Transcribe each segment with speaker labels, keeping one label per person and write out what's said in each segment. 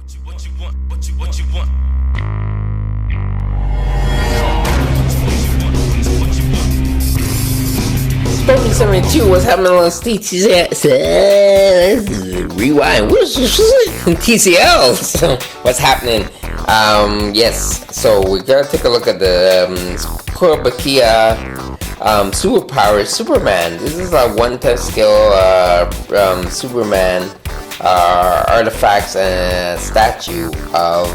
Speaker 1: Spoken 72, what's happening on TCL? Rewind. TCL. What's happening? Yes. So we're gonna take a look at the KOTOBUKIYA superpower Superman. This is a one-time skill Superman artifacts and statue of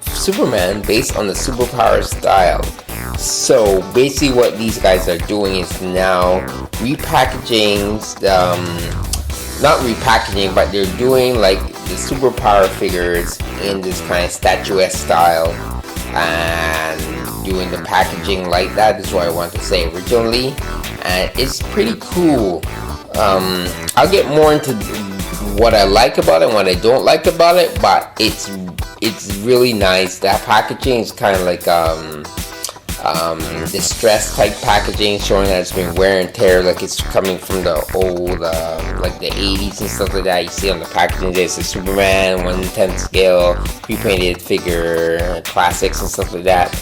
Speaker 1: Superman based on the superpower style. So basically what these guys are doing is now repackaging, not repackaging, but they're doing like the superpower figures in this kind of statuesque style and doing the packaging like that. This is what I want to say originally, and it's pretty cool. I'll get more into what I like about it and what I don't like about it, but it's really nice. That packaging is kind of like distress type packaging, showing that it's been wear and tear, like it's coming from the old like the 80s and stuff like that. You see on the packaging there's a Superman 1/10 scale pre-painted figure classics and stuff like that.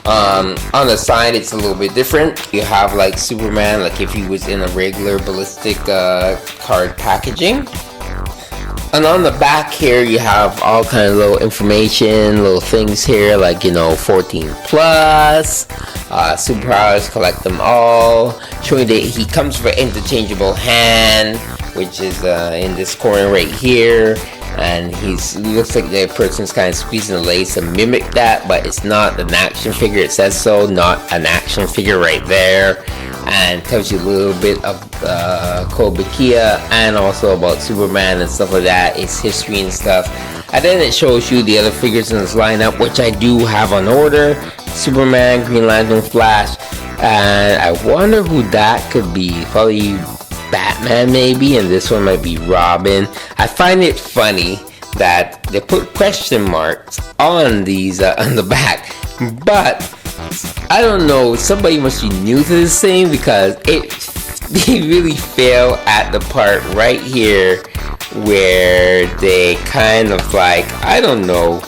Speaker 1: On the side it's a little bit different. You have like Superman like if he was in a regular ballistic card packaging. And on the back here you have all kind of little information, little things here like, you know, 14 plus, superpowers, collect them all, showing that he comes for interchangeable hand, which is in this corner right here, and looks like the person's kind of squeezing the lace to mimic that, but it's not an action figure. It says so, not an action figure right there, and tells you a little bit of KOTOBUKIYA and also about Superman and stuff like that, its history and stuff. And then it shows you the other figures in this lineup, which I do have on order: Superman, Green Lantern, Flash, and I wonder who that could be. Probably Batman maybe, and this one might be Robin. I find it funny that they put question marks on these on the back, but I don't know, somebody must be new to this thing, because they really fail at the part right here where they kind of like, I don't know,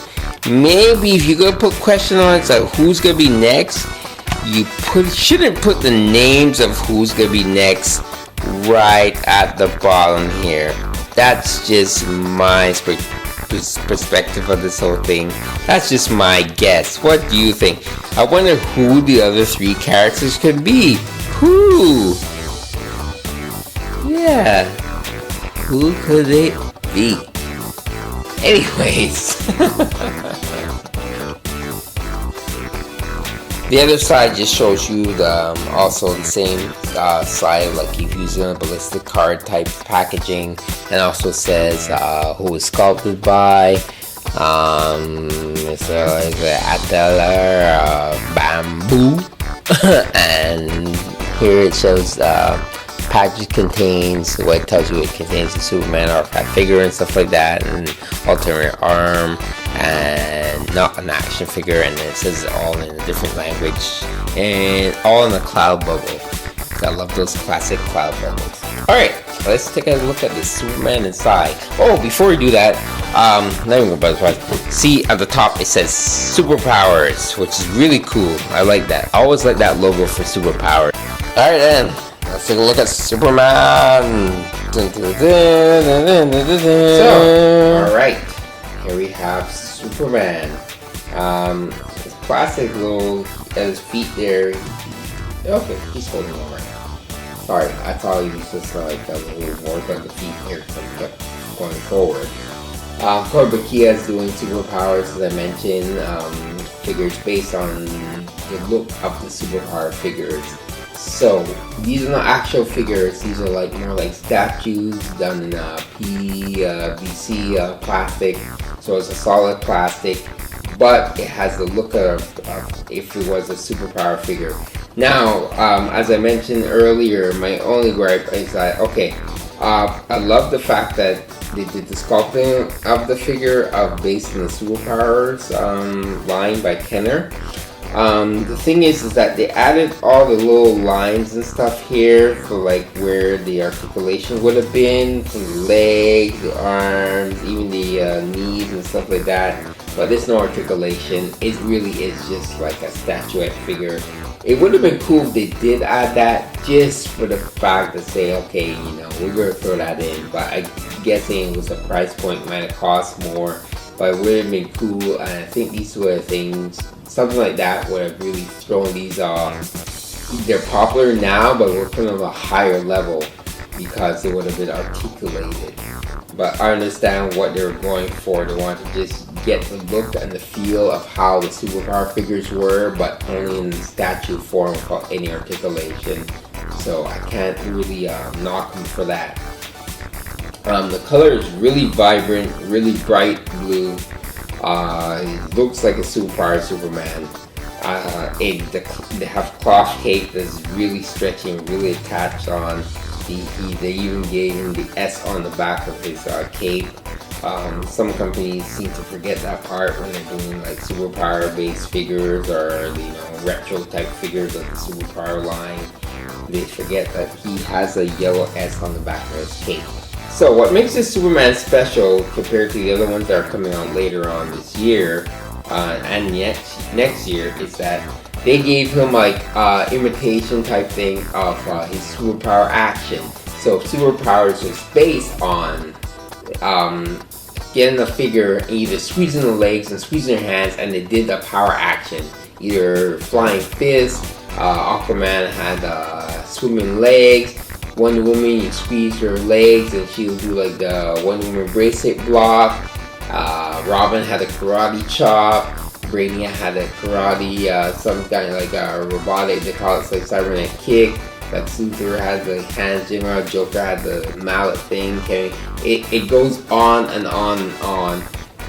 Speaker 1: maybe if you're gonna put question on it, like who's gonna be next, you shouldn't put the names of who's gonna be next right at the bottom here. That's just my perspective of this whole thing. That's just my guess. What do you think? I wonder who the other three characters could be. Who? Yeah. Who could it be? Anyways. The other side just shows you also the same side, like if you're using a ballistic card type packaging, and also says who is sculpted by. It's like Atelier Bamboo, and here it shows package contains what tells you it contains a Superman artifact figure and stuff like that, and alternate arm, and not an action figure, and it says it all in a different language and all in a cloud bubble. I love those classic cloud bubbles. Alright, let's take a look at the Superman inside. Oh, before we do that, let me go by the price. See at the top it says superpowers, which is really cool. I like that. I always like that logo for superpowers. Alright then, let's take a look at Superman. So, alright, here we have Superman. His plastic little at his feet there. Okay, he's holding on right now. Sorry, I thought he was just like a little more at the feet here, so I kept going forward. KOTOBUKIYA is doing superpowers, as I mentioned, figures based on the look of the superpower figures. So these are not actual figures; these are like more like statues done in PVC plastic. So it's a solid plastic, but it has the look of if it was a superpower figure. Now, as I mentioned earlier, my only gripe is that, okay, I love the fact that they did the sculpting of the figure based on the superpowers line by Kenner. The thing is that they added all the little lines and stuff here for like where the articulation would have been from the legs, the arms, even the knees and stuff like that. But there's no articulation. It really is just like a statuette figure. It would have been cool if they did add that, just for the fact to say, okay, you know, we're gonna throw that in. But I'm guessing it was a price point, might have cost more. But it would have been cool, and I think these were the things, something like that would have really thrown these off. They're popular now, but we're putting them on a higher level because they would have been articulated. But I understand what they were going for. They wanted to just get the look and the feel of how the superpower figures were, but only in statue form without any articulation. So I can't really knock them for that. The color is really vibrant, really bright blue. It looks like a superpower Superman. They have cloth cape that's really stretchy and really attached on. They even gave him the S on the back of his cape. Some companies seem to forget that part when they're doing like superpower based figures or retro type figures of the superpower line. They forget that he has a yellow S on the back of his cape. So what makes this Superman special compared to the other ones that are coming out later on this year and next year is that they gave him like imitation type thing of his superpower action. So superpowers was based on getting the figure and either squeezing the legs and squeezing their hands, and they did the power action. Either flying fist, Aquaman had swimming legs, Wonder Woman, you squeeze her legs and she'll do like the Wonder Woman bracelet block. Robin had a karate chop. Brainiac had a karate, some kind of like a robotic, they call it like cybernetic kick. Lex Luthor had the hand jammer, Joker had the mallet thing. It goes on and on and on.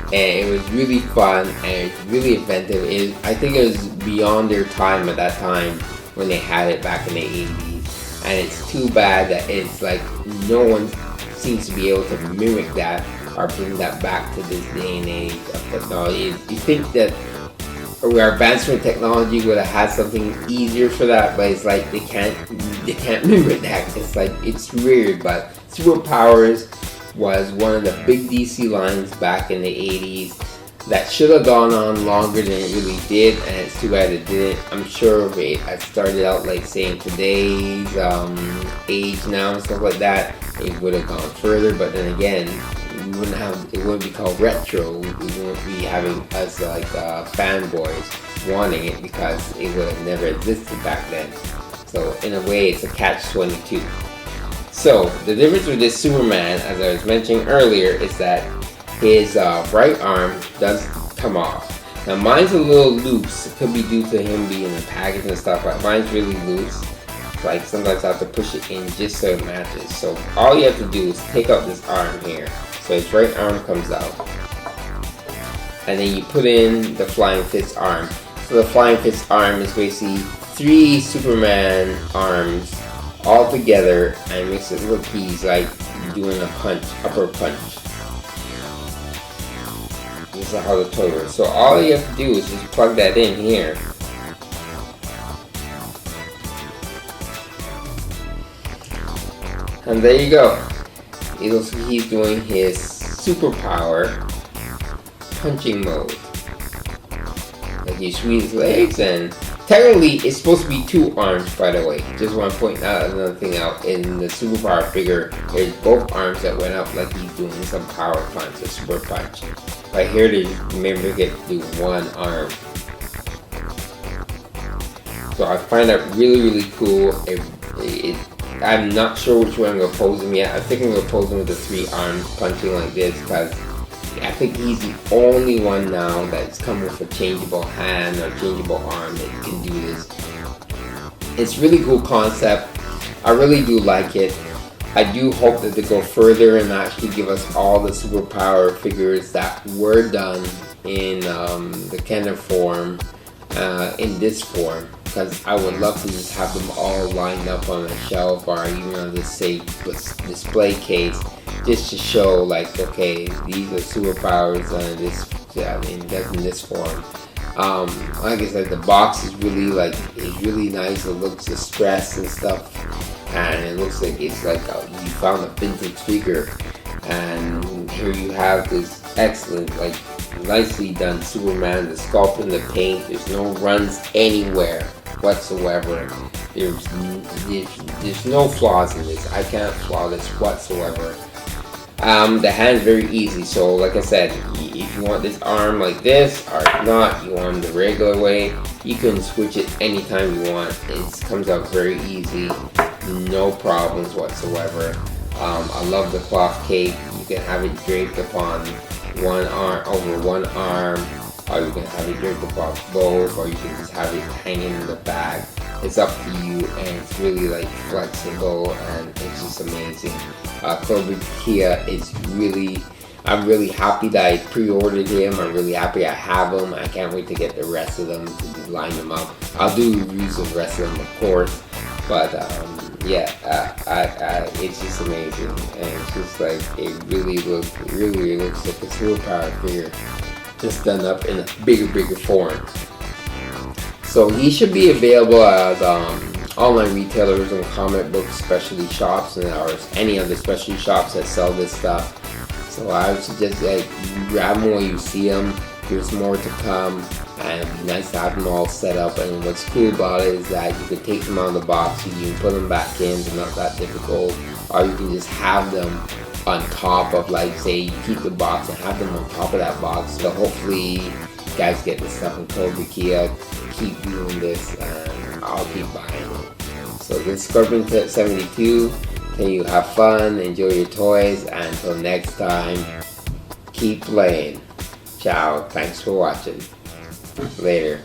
Speaker 1: And it was really fun and it's really inventive. I think it was beyond their time at that time when they had it back in the 80s. And it's too bad that it's like no one seems to be able to mimic that or bring that back to this day and age of technology. You think that our advancement technology would have had something easier for that, but it's like they can't mimic that. It's like it's weird. But Superpowers was one of the big DC lines back in the 80s that should have gone on longer than it really did, and it's too bad it didn't. I'm sure if it had started out like saying today's age now and stuff like that, it would have gone further. But then again, it wouldn't be called retro. We wouldn't be having us like fanboys wanting it because it would have never existed back then. So in a way, it's a catch-22. So the difference with this Superman, as I was mentioning earlier, is that his right arm does come off. Now mine's a little loose. It could be due to him being in the package and stuff, but mine's really loose. Like sometimes I have to push it in just so it matches. So all you have to do is take out this arm here. So his right arm comes out. And then you put in the Flying Fist arm. So the Flying Fist arm is basically 3 Superman arms all together, and it makes it look he's like doing a punch, upper punch. This is how the toy works. So all you have to do is just plug that in here. And there you go. It looks like he's doing his superpower punching mode. Like you squeeze his legs, and technically it's supposed to be 2 arms, by the way. Just want to point out another thing out. In the superpower figure, there's both arms that went up like he's doing some power punch, a super punch. But here they maybe get to do 1 arm. So I find that really, really cool. I'm not sure which one I'm going to pose him yet. I think I'm going to pose him with the 3 arms punching like this, because I think he's the only one now that's come with a changeable hand or changeable arm that can do this. It's really cool concept. I really do like it. I do hope that they go further and actually give us all the superpower figures that were done in the Kenner form in this form, because I would love to just have them all lined up on a shelf or even on this display case, just to show like, okay, these are superpowers that's in this form. Like I said, the box is really nice. It looks distressed and stuff, and it looks like it's like you found a vintage figure. And here you have this excellent, like nicely done Superman. The sculpt and the paint. There's no runs anywhere whatsoever. There's no flaws in this. I can't flaw this whatsoever. The hand's very easy, so like I said, if you want this arm like this, or if not, you want the regular way, you can switch it anytime you want. It comes out very easy, no problems whatsoever. I love the cloth cape. You can have it draped upon one arm, over one arm, or you can have it draped across both, or you can just have it hanging in the back. It's up to you, and it's really like flexible, and it's just amazing. KOTOBUKIYA is really, I'm really happy that I pre-ordered him. I'm really happy I have him. I can't wait to get the rest of them, to just line them up. I'll do reviews of the rest of them, of course, but yeah, it's just amazing, and it's just like, it really looks like a superpower figure, just done up in a bigger form. So he should be available at online retailers and comic book specialty shops, and or any other specialty shops that sell this stuff. So I would suggest that you grab them when you see them. There's more to come, and it'd be nice to have them all set up. And what's cool about it is that you can take them out of the box, you can put them back in, they're not that difficult, or you can just have them on top of, like, say you keep the box and have them on top of that box. So hopefully you guys get this stuff in KOTOBUKIYA. Keep doing this, and I'll keep buying it. So this is Scorpion 72. Can you have fun, enjoy your toys, and until next time, keep playing. Ciao, thanks for watching. Later.